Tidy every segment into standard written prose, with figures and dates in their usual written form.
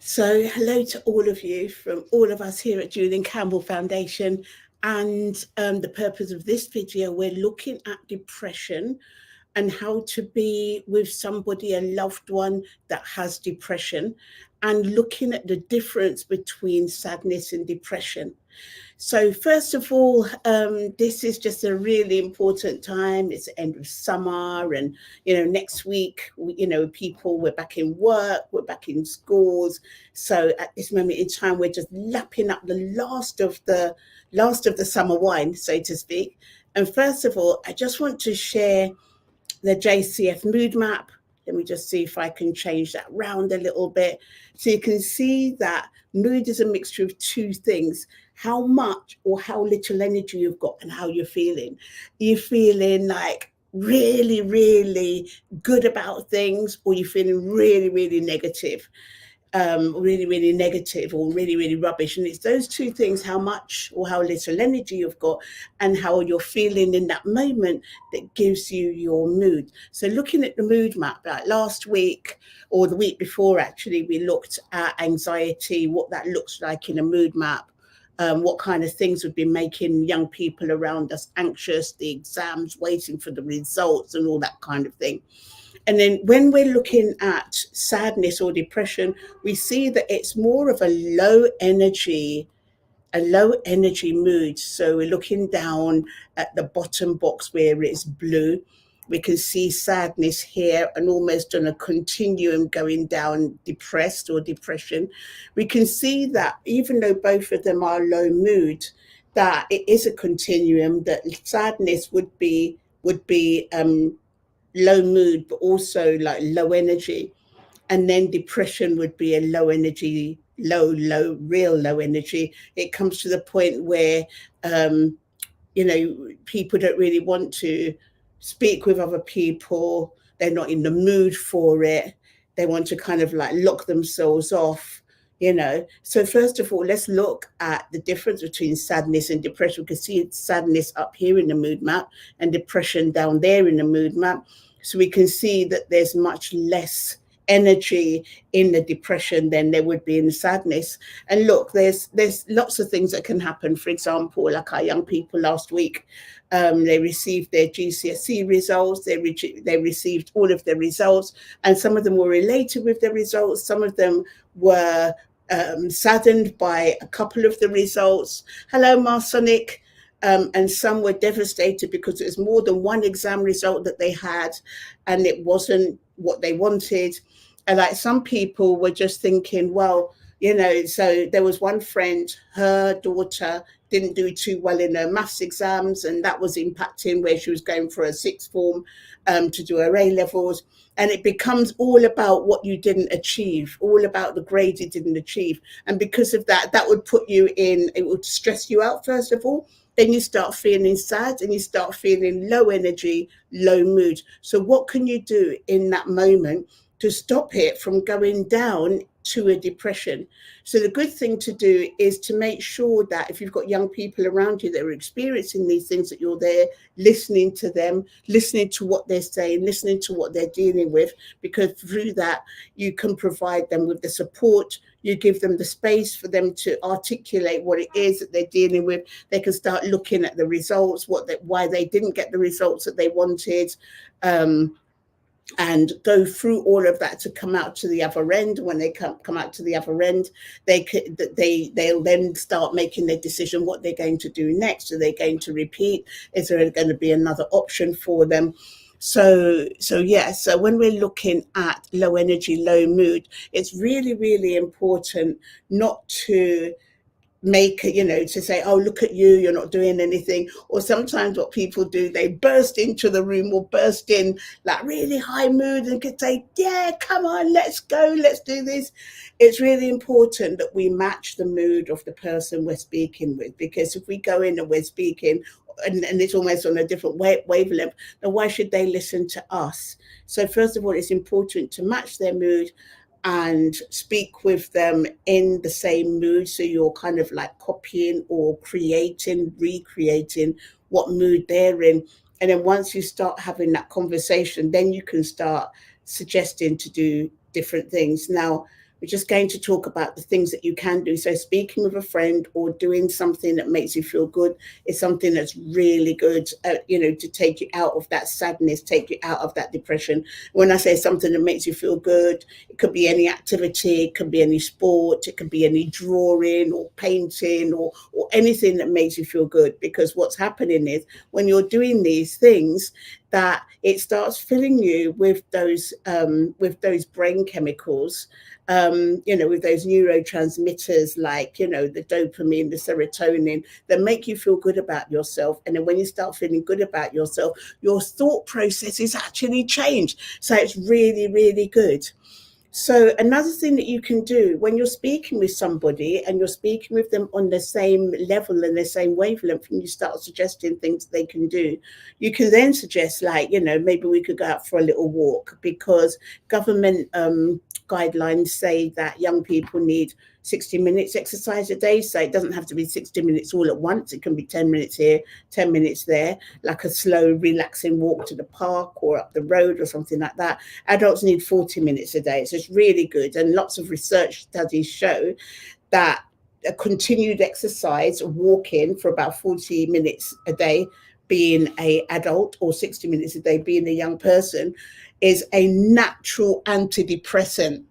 So, hello to all of you from all of us here at Julian Campbell Foundation. And the purpose of this video, we're looking at depression and how to be with somebody, a loved one that has depression, and looking at the difference between sadness and depression. So first of all, this is just a really important time. It's the end of summer, and next week, people we're back in work, we're back in schools. So at this moment in time, we're just lapping up the last of the summer wine, so to speak. And first of all, I just want to share the JCF mood map. Let me just see if I can change that round a little bit. So you can see that mood is a mixture of two things: how much or how little energy you've got and how you're feeling. You're feeling like really, really good about things, or you're feeling really, really negative. Really, really negative or really, really rubbish. And it's those two things: how much or how little energy you've got and how you're feeling in that moment, that gives you your mood. So looking at the mood map, like last week or the week before, actually, we looked at anxiety, what that looks like in a mood map. What kind of things would be making young people around us anxious, the exams, waiting for the results and all that kind of thing. And then when we're looking at sadness or depression, we see that it's more of a low energy mood. So we're looking down at the bottom box where it's blue. We can see sadness here and almost on a continuum going down, depressed or depression. We can see that even though both of them are low mood, that it is a continuum, that sadness would be low mood, but also like low energy. And then depression would be a low energy, real low energy. It comes to the point where, people don't really want to speak with other people. They're not in the mood for it. They want to kind of like lock themselves off. So first of all, let's look at the difference between sadness and depression. We can see sadness up here in the mood map and depression down there in the mood map. So we can see that there's much less energy in the depression than there would be in the sadness. And look, there's lots of things that can happen. For example, like our young people last week, they received their GCSE results. They received all of their results, and some of them were elated with the results. Some of them were saddened by a couple of the results. Hello, Marsonic. And some were devastated because it was more than one exam result that they had, and it wasn't what they wanted. And like some people were just thinking, well, so there was one friend, her daughter didn't do too well in her maths exams, and that was impacting where she was going for a sixth form to do her A levels. And it becomes all about what you didn't achieve, all about the grades you didn't achieve. And because of that, that would put you in, it would stress you out, first of all. Then you start feeling sad and you start feeling low energy, low mood. So what can you do in that moment to stop it from going down to a depression? So the good thing to do is to make sure that if you've got young people around you that are experiencing these things, that you're there listening to them, listening to what they're saying, listening to what they're dealing with, because through that you can provide them with the support. You give them the space for them to articulate what it is that they're dealing with. They can start looking at the results, why they didn't get the results that they wanted, and go through all of that to come out to the other end. When they come out to the other end, they'll then start making their decision what they're going to do next. Are they going to repeat? Is there going to be another option for them? So when we're looking at low energy, low mood, it's really, really important not to to say, oh, look at you, you're not doing anything. Or sometimes what people do, they burst into the room or burst in like really high mood and could say, yeah, come on, let's go, let's do this. It's really important that we match the mood of the person we're speaking with, because if we go in and we're speaking and it's almost on a different wavelength, then why should they listen to us? So first of all, it's important to match their mood and speak with them in the same mood. So you're kind of like copying or recreating what mood they're in. And then once you start having that conversation, then you can start suggesting to do different things. Now, We're just going to talk about the things that you can do. So speaking with a friend or doing something that makes you feel good is something that's really good, to take you out of that sadness, take you out of that depression. When I say something that makes you feel good, it could be any activity, it could be any sport, it could be any drawing or painting or anything that makes you feel good. Because what's happening is when you're doing these things, that it starts filling you with those brain chemicals, with those neurotransmitters like, the dopamine, the serotonin, that make you feel good about yourself. And then when you start feeling good about yourself, your thought process is actually changed. So it's really, really good. So another thing that you can do when you're speaking with somebody and you're speaking with them on the same level and the same wavelength, and you start suggesting things they can do, you can then suggest, like, maybe we could go out for a little walk, because government guidelines say that young people need 60 minutes exercise a day. So it doesn't have to be 60 minutes all at once. It can be 10 minutes here, 10 minutes there, like a slow, relaxing walk to the park or up the road or something like that. Adults need 40 minutes a day. So it's really good. And lots of research studies show that a continued exercise, walking for about 40 minutes a day, being an adult, or 60 minutes a day, being a young person, is a natural antidepressant.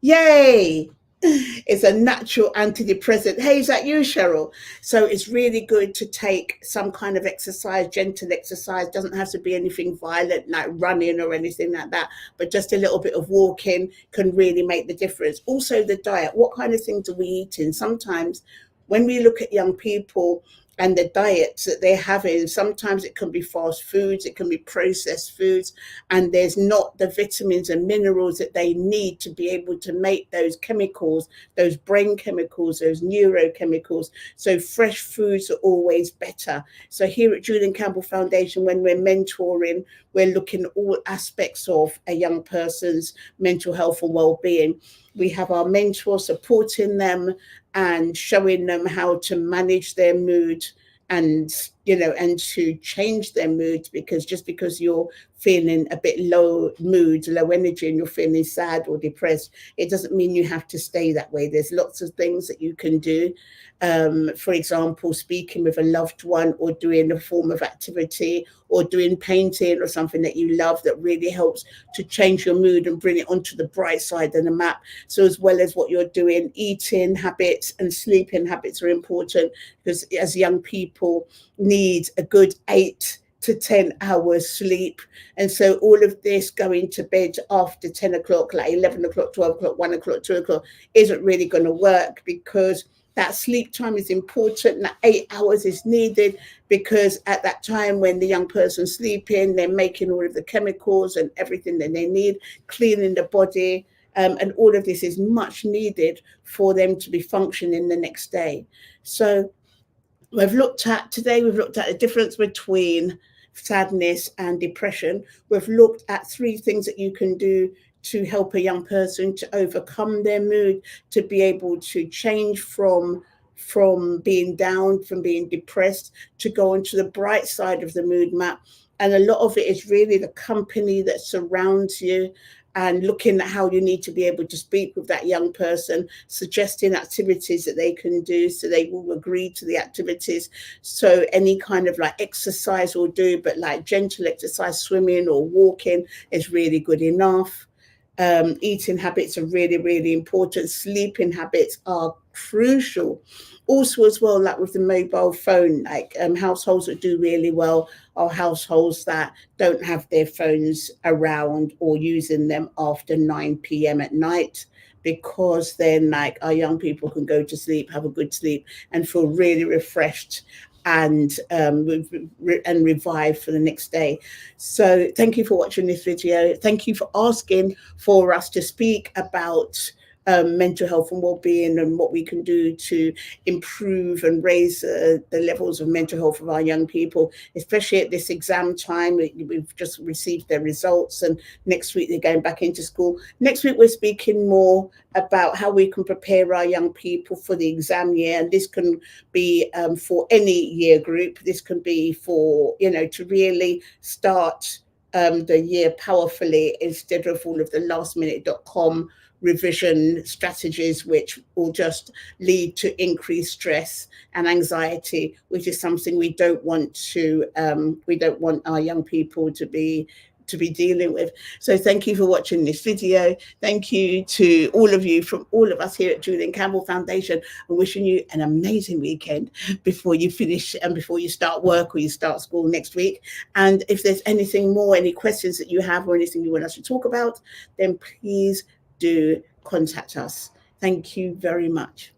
Yay! It's a natural antidepressant. Hey, is that you, Cheryl? So it's really good to take some kind of exercise, gentle exercise. Doesn't have to be anything violent like running or anything like that, but just a little bit of walking can really make the difference. Also, the diet. What kind of things are we eating? Sometimes when we look at young people and the diets that they're having, sometimes it can be fast foods, it can be processed foods, and there's not the vitamins and minerals that they need to be able to make those chemicals, those brain chemicals, those neurochemicals. So fresh foods are always better. So here at Julian Campbell Foundation, when we're mentoring, we're looking at all aspects of a young person's mental health and well-being. We have our mentor supporting them and showing them how to manage their mood and to change their mood, because just because you're feeling a bit low mood, low energy, and you're feeling sad or depressed, it doesn't mean you have to stay that way. There's lots of things that you can do. For example, speaking with a loved one, or doing a form of activity, or doing painting or something that you love, that really helps to change your mood and bring it onto the bright side of the map. So as well as what you're doing, eating habits and sleeping habits are important, because as young people need a good 8 to 10 hours sleep. And so all of this going to bed after 10 o'clock, like 11 o'clock, 12 o'clock, 1 o'clock, 2 o'clock, isn't really going to work, because that sleep time is important. That 8 hours is needed, because at that time when the young person's sleeping, they're making all of the chemicals and everything that they need, cleaning the body. And all of this is much needed for them to be functioning the next day. So we've looked at the difference between sadness and depression. We've looked at 3 things that you can do to help a young person to overcome their mood, to be able to change from being down, from being depressed, to go into the bright side of the mood map. And a lot of it is really the company that surrounds you, and looking at how you need to be able to speak with that young person, suggesting activities that they can do so they will agree to the activities. So any kind of like exercise will do, but like gentle exercise, swimming or walking, is really good enough. Eating habits are really, really important. Sleeping habits are crucial. Also, as well, like with the mobile phone, like households that do really well are households that don't have their phones around or using them after 9 p.m. at night, because then like our young people can go to sleep, have a good sleep, and feel really refreshed and revived for the next day. So thank you for watching this video. Thank you for asking for us to speak about mental health and well-being, and what we can do to improve and raise the levels of mental health of our young people, especially at this exam time. We've just received their results, and next week they're going back into school. Next week we're speaking more about how we can prepare our young people for the exam year, and this can be for any year group. This can be for, to really start the year powerfully, instead of all of the lastminute.com revision strategies, which will just lead to increased stress and anxiety, which is something we don't want our young people to be dealing with. So thank you for watching this video. Thank you to all of you, from all of us here at Julian Campbell Foundation. I'm wishing you an amazing weekend before you finish and before you start work or you start school next week. And if there's anything more, any questions that you have or anything you want us to talk about, then please do contact us. Thank you very much.